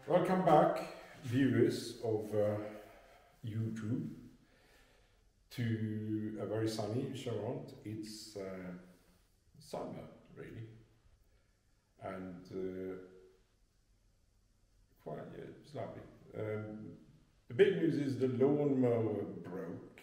Welcome back, viewers of YouTube, to a very sunny Chateau. It's summer, really, and it's lovely. The big news is the lawnmower broke.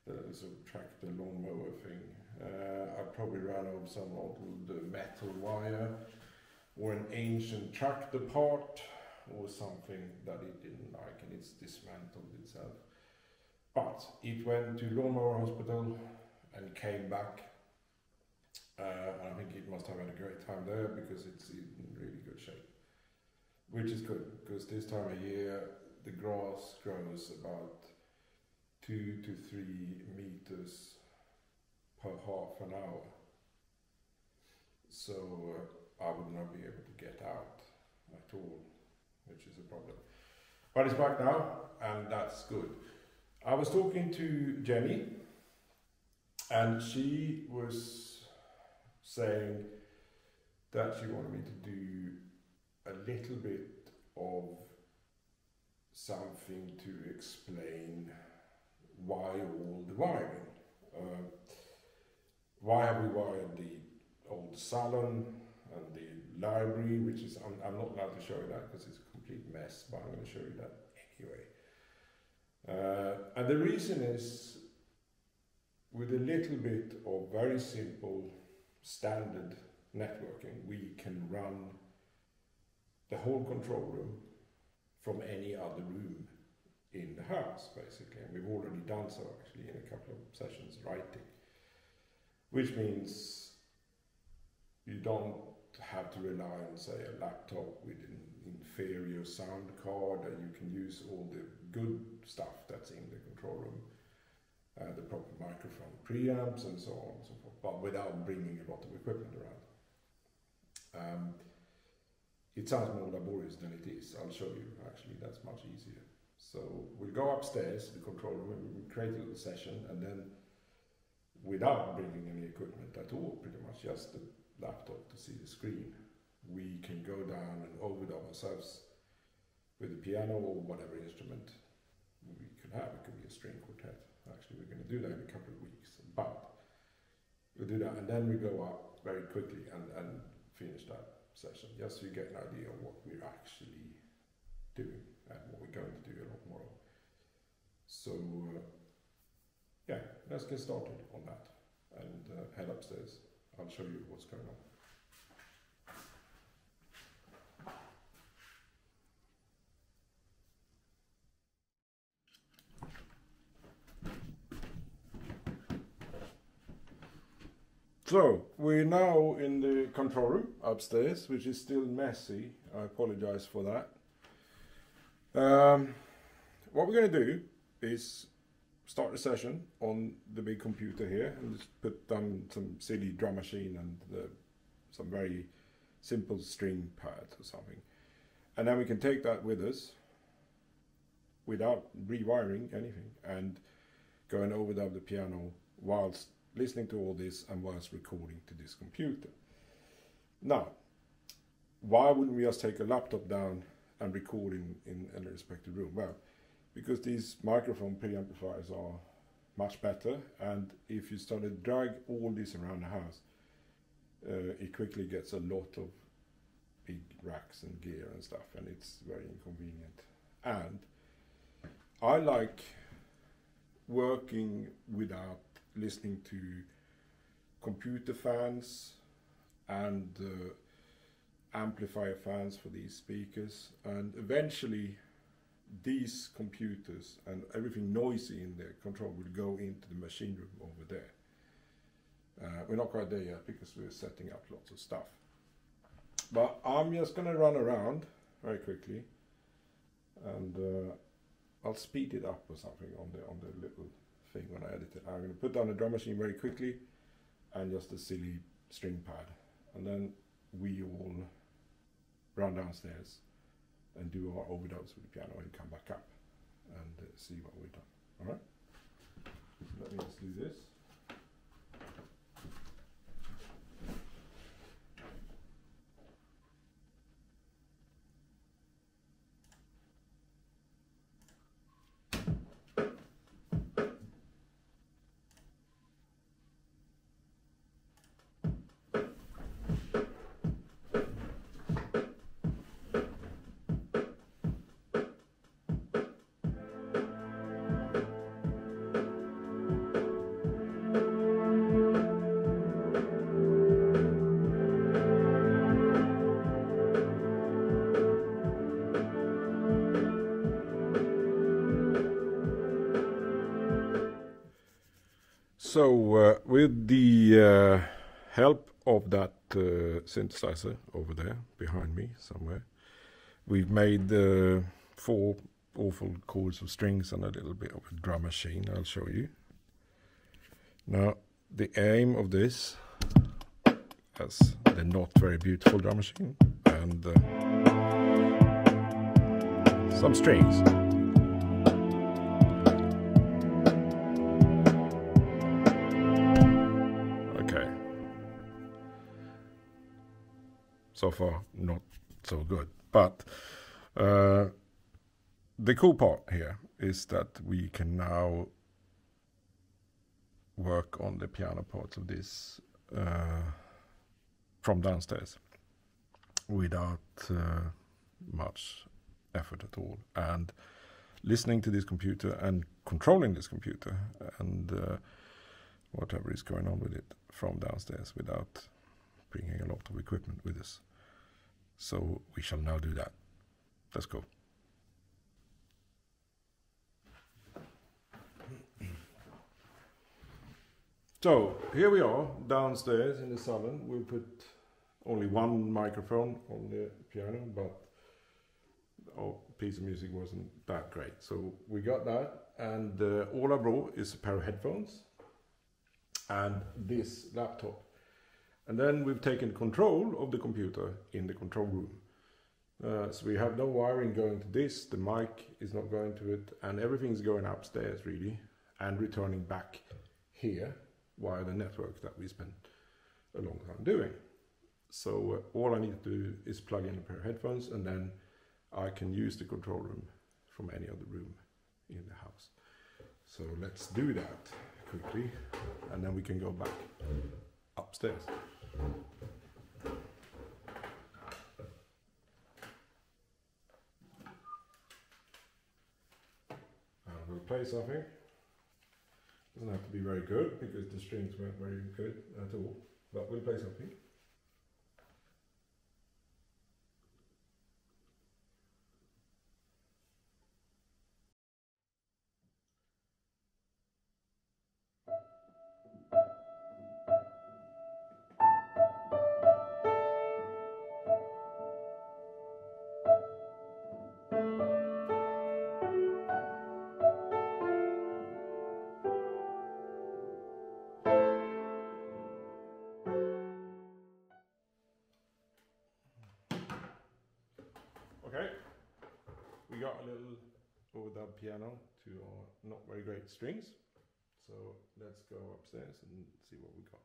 The sort of tractor lawnmower thing. I probably ran over some old metal wire, or an ancient tractor part, or something that it didn't like, and it's dismantled itself. But it went to lawnmower hospital and came back. I think it must have had a great time there because it's in really good shape, which is good because this time of year the grass grows about 2 to 3 meters per half an hour. So I would not be able to get out at all, which is a problem. But it's back now, and that's good. I was talking to Jenny, and she was saying that she wanted me to do a little bit of something to explain why all the wiring. Why have we wired the old salon and the library, which is, I'm not allowed to show you that because it's a complete mess, but I'm going to show you that anyway. And the reason is, with a little bit of very simple standard networking, we can run the whole control room from any other room in the house, basically. And we've already done so, actually, in a couple of sessions writing. Which means you don't have to rely on, say, a laptop with an inferior sound card, and you can use all the good stuff that's in the control room, the proper microphone preamps and so on and so forth, but without bringing a lot of equipment around. It sounds more laborious than it is. I'll show you, actually, that's much easier. So we'll go upstairs to the control room and we'll create a little session, and then without bringing any equipment at all, pretty much just the laptop to see the screen, we can go down and overdub ourselves with the piano or whatever instrument we could have. It could be a string quartet. Actually, we're going to do that in a couple of weeks, but we'll do that, and then we go up very quickly and finish that session, just so you get an idea of what we're actually doing and what we're going to do a lot more of. So yeah, let's get started on that and head upstairs. I'll show you what's going on. So, we're now in the control room upstairs, which is still messy. I apologize for that. What we're going to do is start the session on the big computer here and just put down some silly drum machine and some very simple string pads or something. And then we can take that with us without rewiring anything and go and overdub the piano whilst listening to all this and whilst recording to this computer. Now, why wouldn't we just take a laptop down and record in a respective room? Well, because these microphone preamplifiers are much better, and if you start to drag all this around the house, it quickly gets a lot of big racks and gear and stuff, and it's very inconvenient. And I like working without listening to computer fans and amplifier fans for these speakers, and eventually these computers and everything noisy in the control will go into the machine room over there. We're not quite there yet because we're setting up lots of stuff. But I'm just going to run around very quickly, and I'll speed it up or something on the little thing when I edit it. I'm going to put down the drum machine very quickly and just a silly string pad, and then we all run downstairs and do our overdubs with the piano and come back up and see what we've done. All right? Let me just do this. So with the help of that synthesizer over there behind me somewhere, we've made 4 awful chords of strings and a little bit of a drum machine. I'll show you. Now the aim of this, as the not very beautiful drum machine, and some strings. So far, not so good. But the cool part here is that we can now work on the piano parts of this from downstairs without much effort at all. And listening to this computer and controlling this computer and whatever is going on with it from downstairs without bringing a lot of equipment with us. So we shall now do that. Let's go. So here we are downstairs in the salon. We put only one microphone on the piano, but our piece of music wasn't that great. So we got that, and all I brought is a pair of headphones and this laptop. And then we've taken control of the computer in the control room. So we have no wiring going to this, the mic is not going to it, and everything's going upstairs really, and returning back here via the network that we spent a long time doing. So all I need to do is plug in a pair of headphones, and then I can use the control room from any other room in the house. So let's do that quickly, and then we can go back upstairs. We'll play something. Doesn't have to be very good because the strings weren't very good at all, but we'll play something. Okay, we got a little overdub piano to our not very great strings, so let's go upstairs and see what we got.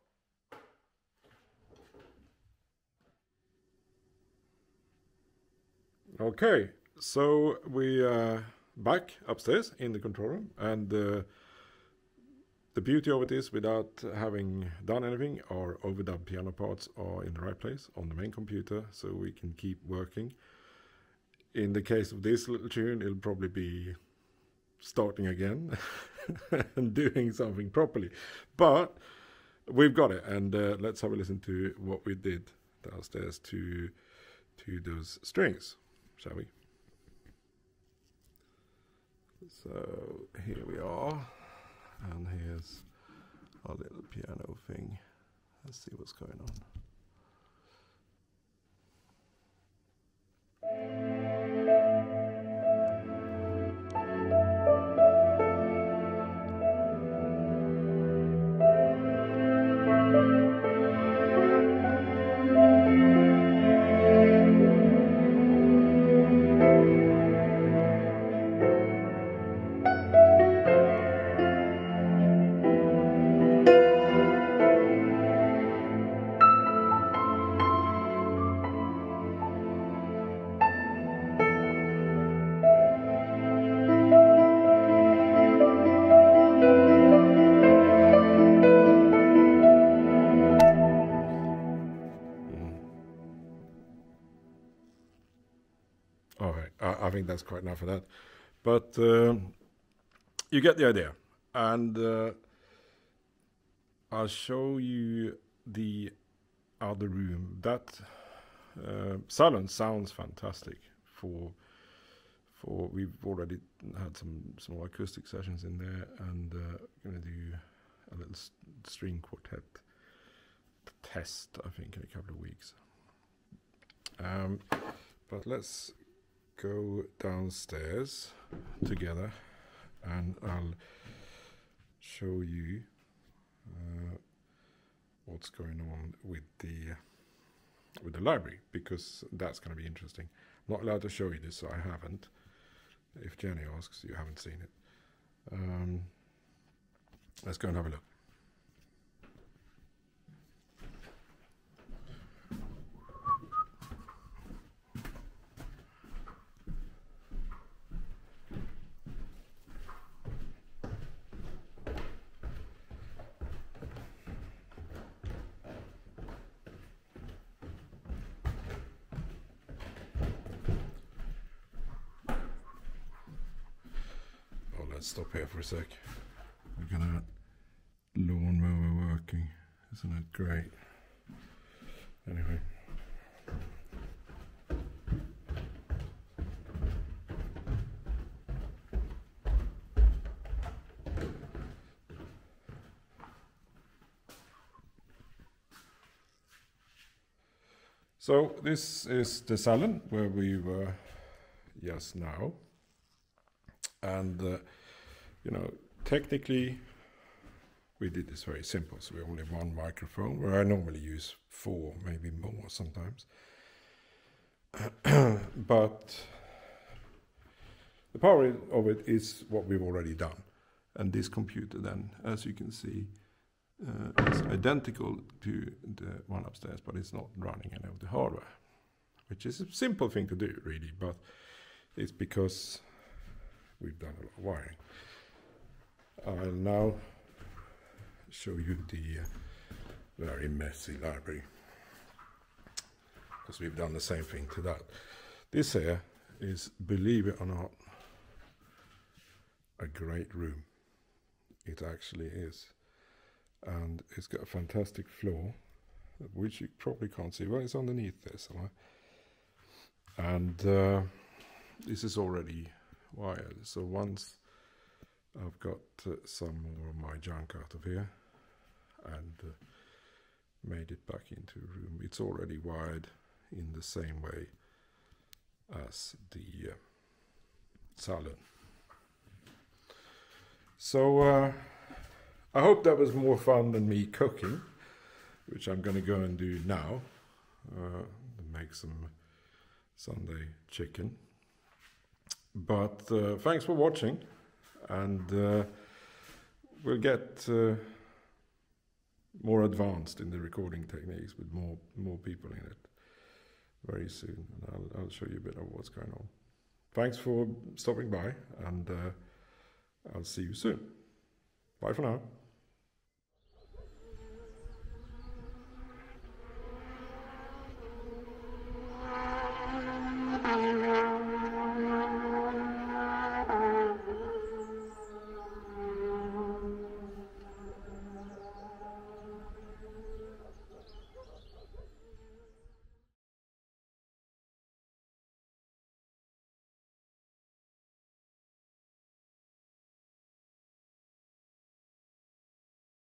Okay, So we are back upstairs in the control room, and the beauty of it is, without having done anything, our overdubbed piano parts are in the right place on the main computer, so we can keep working. In the case of this little tune, it'll probably be starting again and doing something properly. But we've got it, and let's have a listen to what we did downstairs to those strings, shall we? So here we are, and here's our little piano thing. Let's see what's going on. All right, I think that's quite enough of that. But you get the idea. And I'll show you the other room. That salon sounds fantastic. We've already had some small acoustic sessions in there, and going to do a little string quartet test, I think, in a couple of weeks. But let's go downstairs together, and I'll show you what's going on with the library, because that's going to be interesting. I'm not allowed to show you this, so I haven't. If Jenny asks, you haven't seen it. Let's go and have a look. Let's stop here for a sec. We're gonna lawn where we're working. Isn't it great? Anyway. So this is the salon where we were just now. And you know, technically we did this very simple, so we only have one microphone, where I normally use 4, maybe more sometimes. But the power of it is what we've already done. And this computer then, as you can see, is identical to the one upstairs, but it's not running any of the hardware, which is a simple thing to do, really, but it's because we've done a lot of wiring. I'll now show you the very messy library, because we've done the same thing to that. This here is, believe it or not, a great room. It actually is. And it's got a fantastic floor, which you probably can't see. Well, it's underneath there somewhere. And this is already wired. So once I've got some more of my junk out of here and made it back into a room, it's already wired in the same way as the salon. So I hope that was more fun than me cooking, which I'm going to go and do now. Make some Sunday chicken. But thanks for watching, and we'll get more advanced in the recording techniques with more people in it very soon. And I'll show you a bit of what's going on. Thanks for stopping by, and I'll see you soon. Bye for now.